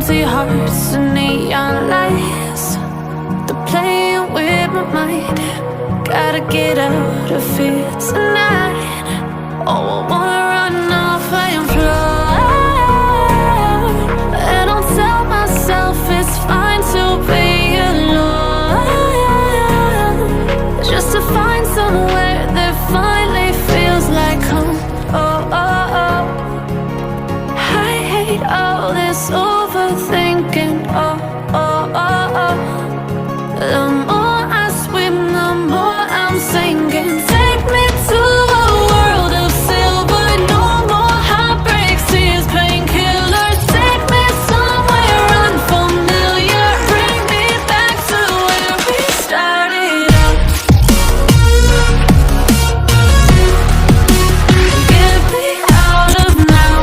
empty hearts and neon lights. They're playing with my mind. Gotta get out of here tonight. Oh, I wanna run off and fly. And I'll tell myself it's fine to be alone, just to find somewhere that finally feels like home. Oh, oh, oh. I hate all this overthinking. Oh, oh, oh, oh. The more I swim, the more I'm sinking. Take me to a world of silver. No more heartbreaks, tears, painkillers. Take me somewhere unfamiliar. Bring me back to where we started out. Get me out of now,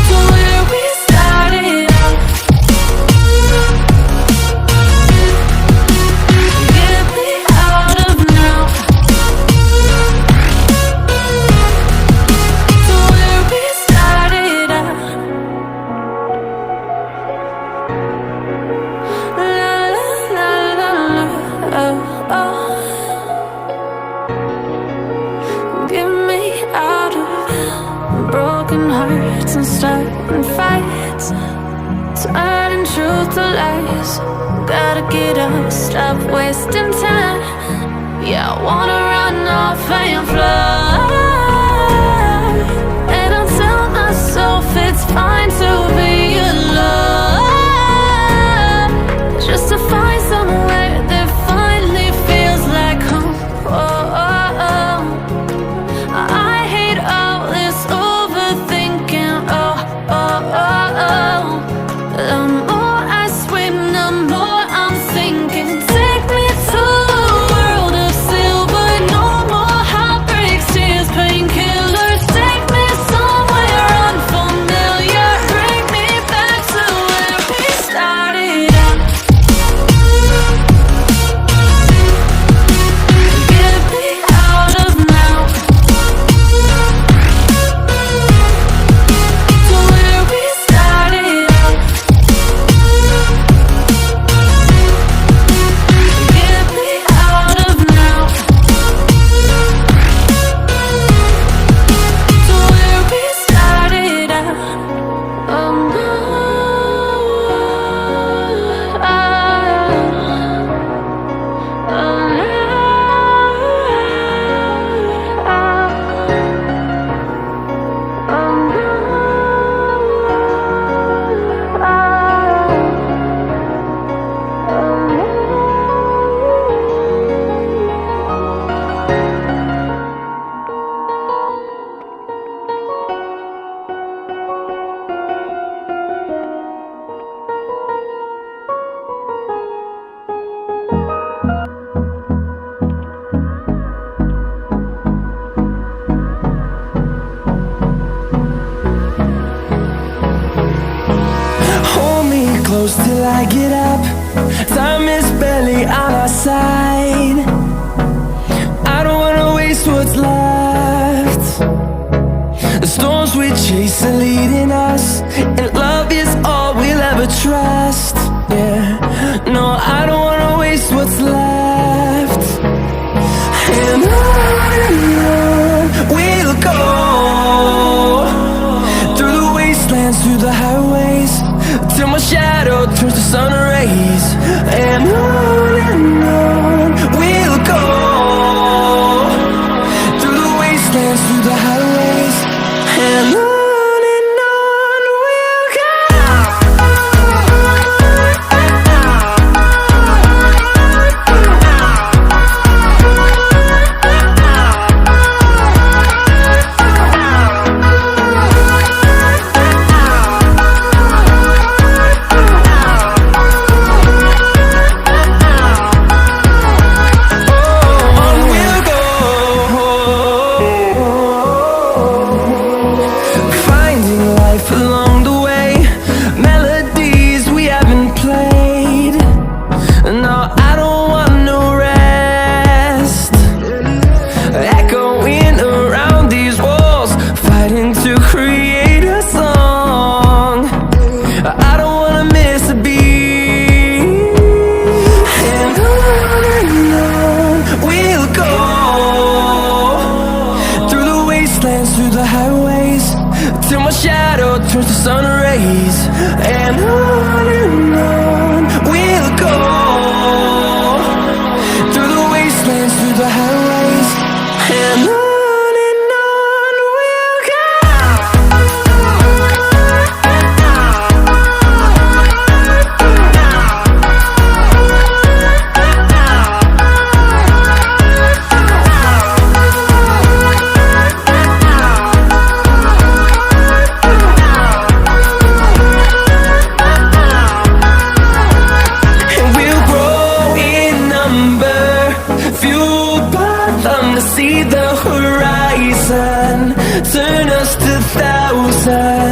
to where we started out. Get me out of now, to where we started out. La la la la la, oh, oh. Get me out of broken hearts and starting fights, turning truth to lies. Gotta get up, stop wasting time. Yeah, I wanna run off and fly. And I'll tell myself it's fine to be alone, just to find somewhere that finally feels like home. Oh, oh, oh. I hate all this overthinking. Oh, oh, oh, oh. The more I swim, the more I'm sinking. Take me to a world of silver. No more heartbreaks, tears, painkillers. Take me somewhere unfamiliar. Bring me back to where we started out. Get me out of now, to where we started out. Get me out of now, to where we started out. Oh no, Hold me close till I get up. Time is barely on our side. I don't wanna waste what's left. The storms we chase are leading us, and love is all we'll ever trust. Yeah, no, I don't wanna waste what's left. And on we'll go, through the wastelands, through the highways, till my shadow turns to sun rays. And on we'll go, through the wastelands, through the highways, and on we'll go. to create shadow turns to sun rays, and on we'll go, through the wastelands, through the highways, and on we'll go. See the horizon, turn us to thousands.